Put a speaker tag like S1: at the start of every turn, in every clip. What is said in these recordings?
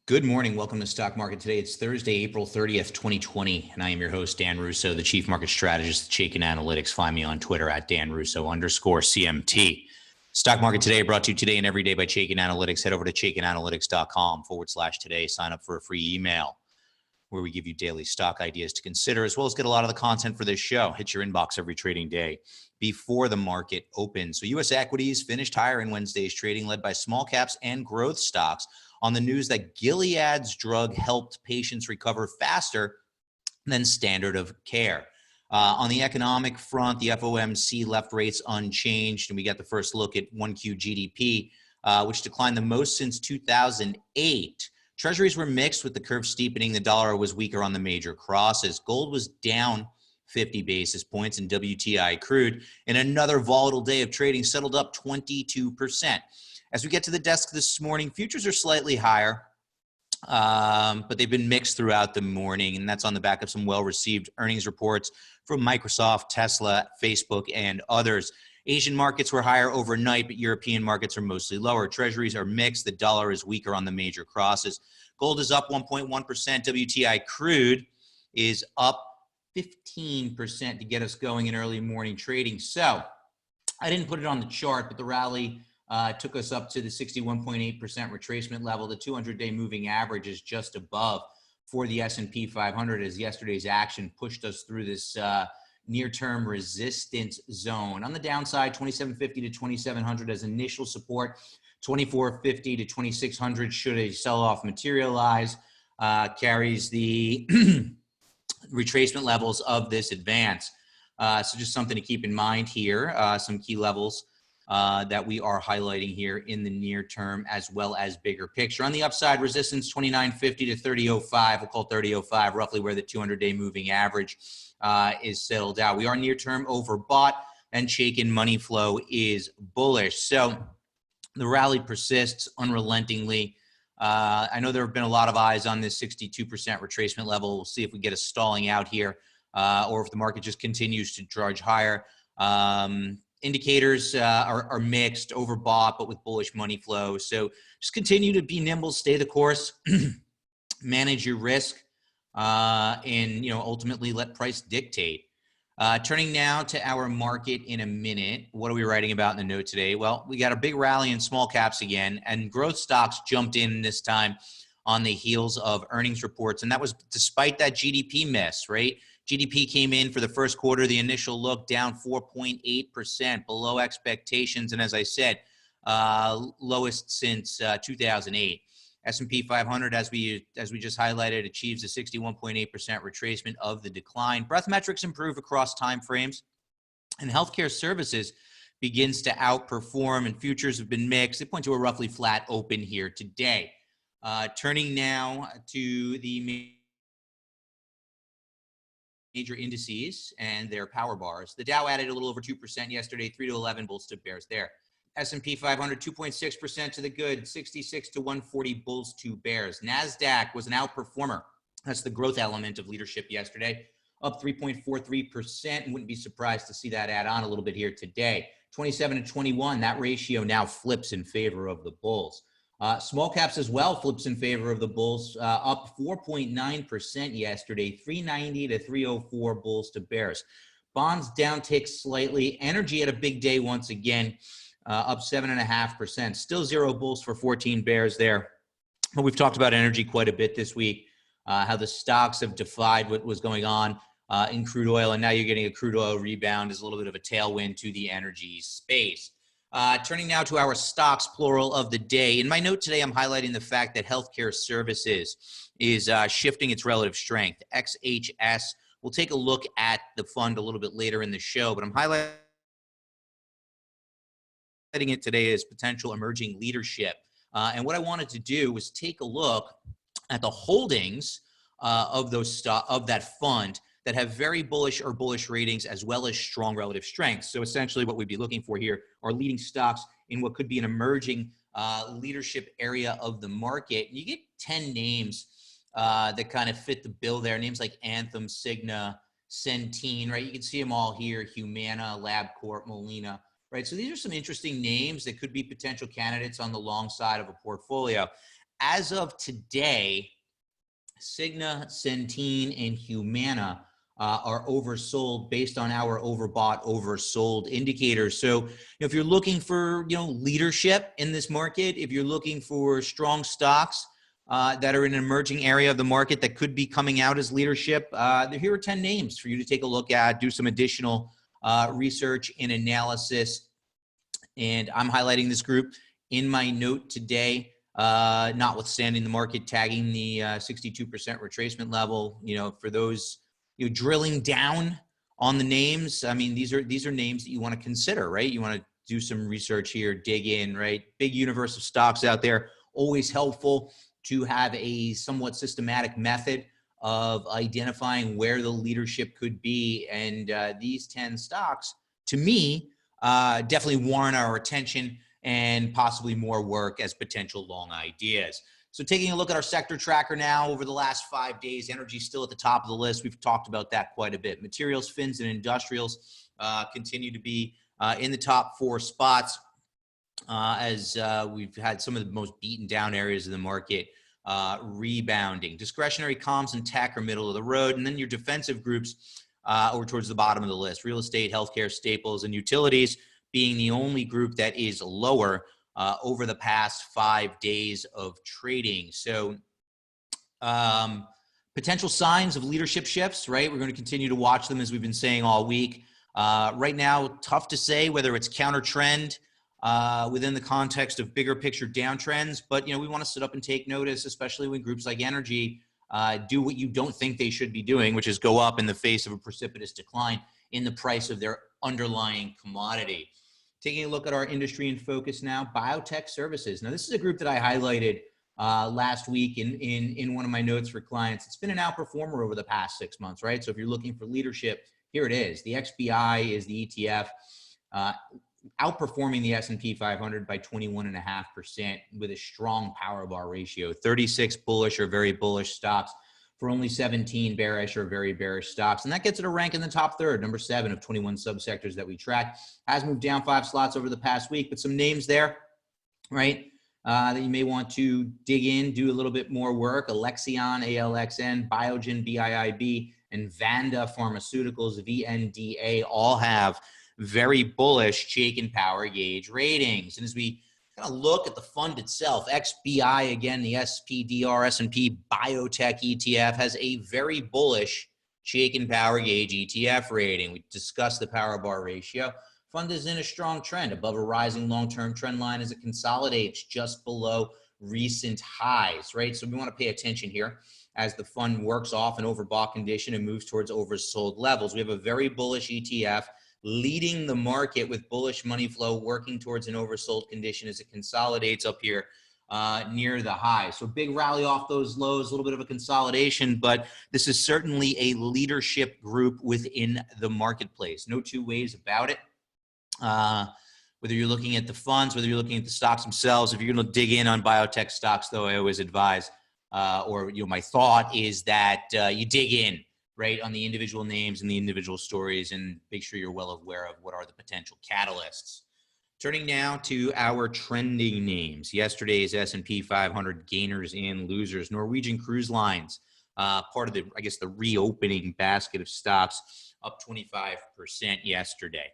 S1: Good morning. Welcome to Stock Market Today. It's Thursday, April 30th, 2020, and I am your host, Dan Russo, the Chief Market Strategist at Chaikin Analytics. Find me on Twitter at DanRusso_CMT. Stock Market Today brought to you today and every day by Chaikin Analytics. Head over to chaikinanalytics.com/today. Sign up for a free email where we give you daily stock ideas to consider, as well as get a lot of the content for this show. Hit your inbox every trading day before the market opens. So U.S. equities finished higher in Wednesday's trading, led by small caps and growth stocks, on the news that Gilead's drug helped patients recover faster than standard of care. On the economic front, the FOMC left rates unchanged, and we got the first look at 1Q GDP, which declined the most since 2008. Treasuries were mixed, with the curve steepening. The dollar was weaker on the major crosses. Gold was down 50 basis points, and WTI crude, in another volatile day of trading, settled up 22%. As we get to the desk this morning, futures are slightly higher, but they've been mixed throughout the morning, and that's on the back of some well-received earnings reports from Microsoft, Tesla, Facebook, and others. Asian markets were higher overnight, but European markets are mostly lower. Treasuries are mixed. The dollar is weaker on the major crosses. Gold is up 1.1%. WTI crude is up 15% to get us going in early morning trading. So I didn't put it on the chart, but the rally took us up to the 61.8% retracement level. The 200-day moving average is just above for the S&P 500, as yesterday's action pushed us through this near-term resistance zone. On the downside, 2750 to 2700 as initial support, 2450 to 2600 should a sell-off materialize, carries the retracement levels of this advance. So just something to keep in mind here, some key levels that we are highlighting here in the near term, as well as bigger picture. On the upside, resistance 2950 to 3005. We'll call 3005 roughly where the 200-day moving average is settled out. We are near term overbought, and Chaikin money flow is bullish. So the rally persists unrelentingly. I know there have been a lot of eyes on this 62% retracement level. We'll see if we get a stalling out here, or if the market just continues to trudge higher. Indicators are mixed, overbought, but with bullish money flow. So just continue to be nimble, stay the course, manage your risk, and ultimately let price dictate. Turning now to our market in a minute. What are we writing about in the note today? Well, we got a big rally in small caps again, and growth stocks jumped in this time on the heels of earnings reports, and that was despite that GDP miss, right? GDP came in for the first quarter, the initial look, down 4.8%, below expectations, and as I said, lowest since 2008. S&P 500, as we just highlighted, achieves a 61.8% retracement of the decline. Breadth metrics improve across time frames, and healthcare services begins to outperform, and futures have been mixed. They point to a roughly flat open here today. Turning now to the major indices and their power bars. The Dow added a little over 2% yesterday, 3 to 11 bulls to bears there. S&P 500, 2.6% to the good, 66 to 140 bulls to bears. NASDAQ was an outperformer. That's the growth element of leadership yesterday, up 3.43%. Wouldn't be surprised to see that add on a little bit here today. 27 to 21, that ratio now flips in favor of the bulls. Small caps as well flips in favor of the bulls, up 4.9% yesterday, 390 to 304 bulls to bears. Bonds down tick slightly. Energy had a big day once again, up 7.5%. Still 0 bulls for 14 bears there. But we've talked about energy quite a bit this week, how the stocks have defied what was going on in crude oil, and now you're getting a crude oil rebound as a little bit of a tailwind to the energy space. Turning now to our stocks, plural, of the day. In my note today, I'm highlighting the fact that healthcare services is shifting its relative strength. XHS, we'll take a look at the fund a little bit later in the show, but I'm highlighting it today as potential emerging leadership. And what I wanted to do was take a look at the holdings of that fund that have very bullish or bullish ratings, as well as strong relative strength. So essentially what we'd be looking for here are leading stocks in what could be an emerging leadership area of the market. And you get 10 names that kind of fit the bill there. Names like Anthem, Cigna, Centene, right? You can see them all here, Humana, LabCorp, Molina, right? So these are some interesting names that could be potential candidates on the long side of a portfolio. as of today, Cigna, Centene, and Humana are oversold based on our overbought, oversold indicators. So if you're looking for leadership in this market, if you're looking for strong stocks that are in an emerging area of the market that could be coming out as leadership, here are 10 names for you to take a look at, do some additional research and analysis. And I'm highlighting this group in my note today, notwithstanding the market tagging the 62% retracement level. For those drilling down on the names, I mean, these are names that you want to consider, right? You want to do some research here, dig in, right? Big universe of stocks out there. Always helpful to have a somewhat systematic method of identifying where the leadership could be. And these 10 stocks, to me, definitely warrant our attention and possibly more work as potential long ideas. So taking a look at our sector tracker now over the last 5 days, energy still at the top of the list. We've talked about that quite a bit. Materials, fins, and industrials continue to be in the top 4 spots as we've had some of the most beaten down areas of the market rebounding. Discretionary comms and tech are middle of the road. And then your defensive groups over towards the bottom of the list. Real estate, healthcare, staples, and utilities being the only group that is lower over the past 5 days of trading. So potential signs of leadership shifts, right? We're going to continue to watch them as we've been saying all week. Right now, tough to say whether it's counter trend within the context of bigger picture downtrends, but we want to sit up and take notice, especially when groups like energy do what you don't think they should be doing, which is go up in the face of a precipitous decline in the price of their underlying commodity. Taking a look at our industry in focus now, biotech services. Now, this is a group that I highlighted last week in one of my notes for clients. It's been an outperformer over the past 6 months, right? So if you're looking for leadership, here it is. The XBI is the ETF, outperforming the S&P 500 by 21.5% with a strong power bar ratio. 36 bullish or very bullish stocks for only 17 bearish or very bearish stocks. And that gets it a rank in the top third, number 7 of 21 subsectors that we track. Has moved down 5 slots over the past week, but some names there, right, that you may want to dig in, do a little bit more work. Alexion, ALXN, Biogen, BIIB, and Vanda Pharmaceuticals, VNDA, all have very bullish Chaikin power gauge ratings. And as we kind of look at the fund itself, XBI, again, the SPDR S&P Biotech ETF has a very bullish Chaikin power gauge ETF rating. We discussed the power bar ratio. Fund is in a strong trend above a rising long-term trend line as it consolidates just below recent highs, right? So we want to pay attention here as the fund works off an overbought condition and moves towards oversold levels. We have a very bullish ETF leading the market with bullish money flow, working towards an oversold condition as it consolidates up here near the high. So big rally off those lows, a little bit of a consolidation, but this is certainly a leadership group within the marketplace. No two ways about it. Whether you're looking at the funds, whether you're looking at the stocks themselves, if you're going to dig in on biotech stocks, though, I always advise, my thought is that you dig in, right, on the individual names and the individual stories and make sure you're well aware of what are the potential catalysts. Turning now to our trending names. Yesterday's S&P 500 gainers and losers. Norwegian Cruise Lines, part of the reopening basket of stocks, up 25% yesterday.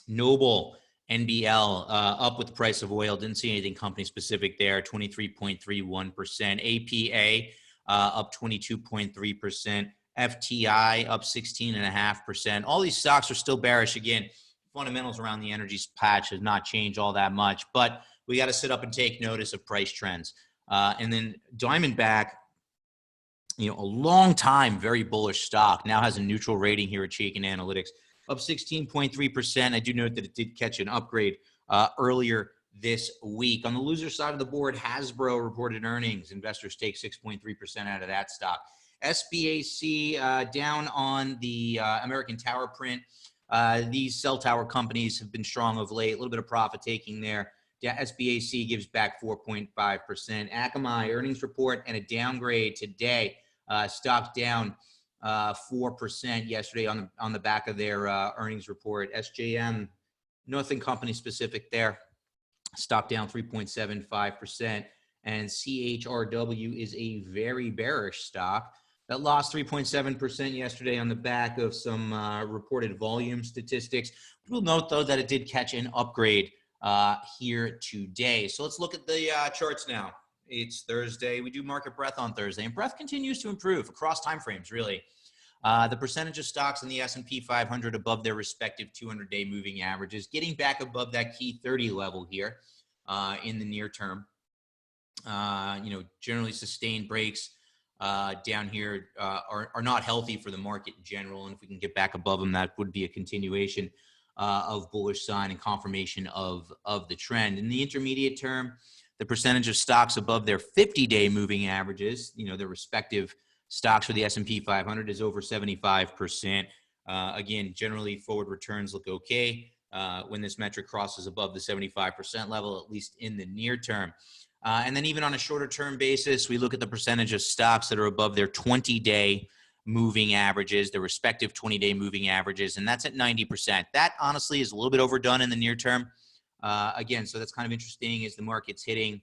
S1: Noble, NBL, up with the price of oil. Didn't see anything company specific there, 23.31%. APA, up 22.3%. FTI, up 16.5%. All these stocks are still bearish. Again, fundamentals around the energy patch has not changed all that much, but we got to sit up and take notice of price trends. And then Diamondback, a long time, very bullish stock, now has a neutral rating here at Chaikin Analytics, up 16.3%. I do note that it did catch an upgrade earlier this week. On the loser side of the board, Hasbro reported earnings. Investors take 6.3% out of that stock. SBAC down on the American Tower print. These cell tower companies have been strong of late. A little bit of profit taking there. SBAC gives back 4.5%. Akamai earnings report and a downgrade today. Stock down 4% yesterday on the back of their earnings report. SJM, nothing company specific there. Stock down 3.75%. and CHRW is a very bearish stock that lost 3.7% yesterday on the back of some reported volume statistics. We'll note, though, that it did catch an upgrade here today. So let's look at the charts now. It's Thursday. We do market breadth on Thursday, and breadth continues to improve across timeframes, really. The percentage of stocks in the S&P 500 above their respective 200-day moving averages, getting back above that key 30 level here in the near term. Generally sustained breaks down here are not healthy for the market in general. And if we can get back above them, that would be a continuation of bullish sign and confirmation of the trend. In the intermediate term, the percentage of stocks above their 50-day moving averages, their respective stocks for the S&P 500 is over 75%. Again, generally forward returns look okay when this metric crosses above the 75% level, at least in the near term. And then even on a shorter term basis, we look at the percentage of stocks that are above their 20-day moving averages, their respective 20-day moving averages, and that's at 90%. That honestly is a little bit overdone in the near term. Again, so that's kind of interesting as the market's hitting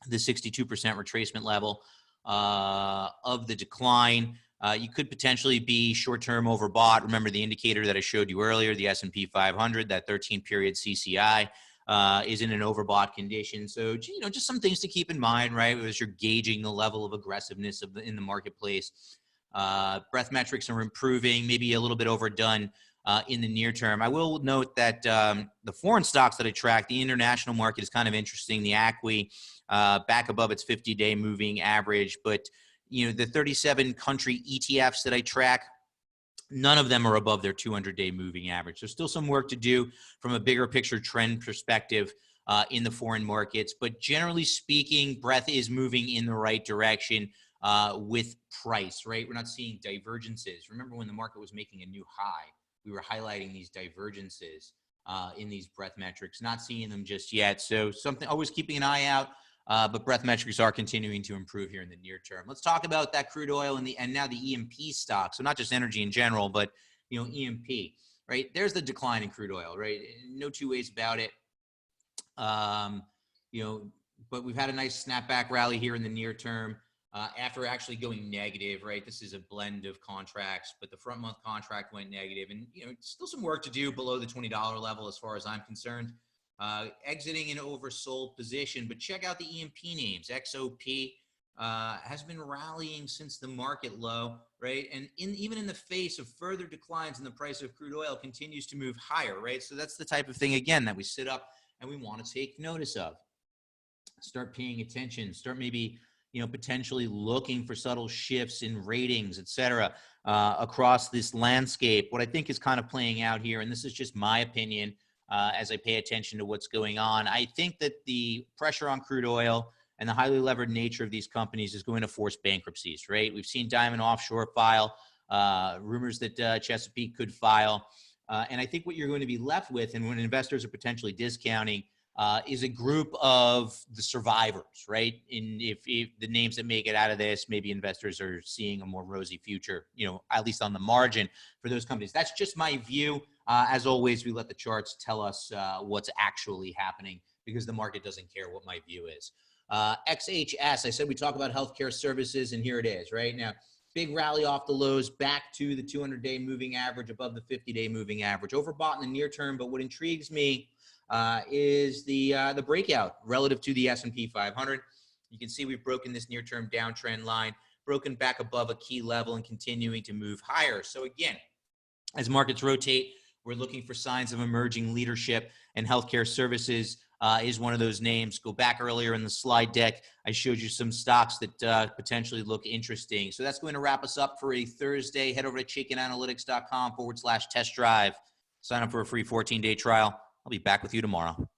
S1: the 62% retracement level of the decline. You could potentially be short-term overbought. Remember the indicator that I showed you earlier, the S&P 500, that 13-period CCI is in an overbought condition. So, just some things to keep in mind, right, as you're gauging the level of aggressiveness in the marketplace. Breadth metrics are improving, maybe a little bit overdone in the near term. I will note that the foreign stocks that I track, the international market is kind of interesting. The ACWI back above its 50-day moving average, but the 37 country ETFs that I track, none of them are above their 200-day moving average. There's still some work to do from a bigger picture trend perspective in the foreign markets, but generally speaking, breadth is moving in the right direction with price, right? We're not seeing divergences. Remember when the market was making a new high, we were highlighting these divergences in these breadth metrics, not seeing them just yet. So always keeping an eye out, but breadth metrics are continuing to improve here in the near term. Let's talk about that crude oil and now the E&P stock. So not just energy in general, but E&P, right? There's the decline in crude oil, right? No two ways about it. But we've had a nice snapback rally here in the near term. After actually going negative, right? This is a blend of contracts, but the front month contract went negative, and still some work to do below the $20 level as far as I'm concerned. Exiting an oversold position, but check out the E&P names. XOP has been rallying since the market low, right? And even in the face of further declines in the price of crude oil, continues to move higher, right? So that's the type of thing, again, that we sit up and we want to take notice of. Start paying attention. Start maybe potentially looking for subtle shifts in ratings, et cetera, across this landscape. What I think is kind of playing out here, and this is just my opinion as I pay attention to what's going on, I think that the pressure on crude oil and the highly levered nature of these companies is going to force bankruptcies, right? We've seen Diamond Offshore file, rumors that Chesapeake could file. And I think what you're going to be left with, and when investors are potentially discounting, is a group of the survivors, right? And if the names that make it out of this, maybe investors are seeing a more rosy future, at least on the margin for those companies. That's just my view. As always, we let the charts tell us what's actually happening because the market doesn't care what my view is. XHS, I said we talk about healthcare services, and here it is, right? Now, big rally off the lows, back to the 200-day moving average, above the 50-day moving average. Overbought in the near term, but what intrigues me is the breakout relative to the S&P 500. You can see we've broken this near-term downtrend line, broken back above a key level and continuing to move higher. So again, as markets rotate, we're looking for signs of emerging leadership, and healthcare services is one of those names. Go back earlier in the slide deck. I showed you some stocks that potentially look interesting. So that's going to wrap us up for a Thursday. Head over to chaikinanalytics.com/test drive. Sign up for a free 14-day trial. I'll be back with you tomorrow.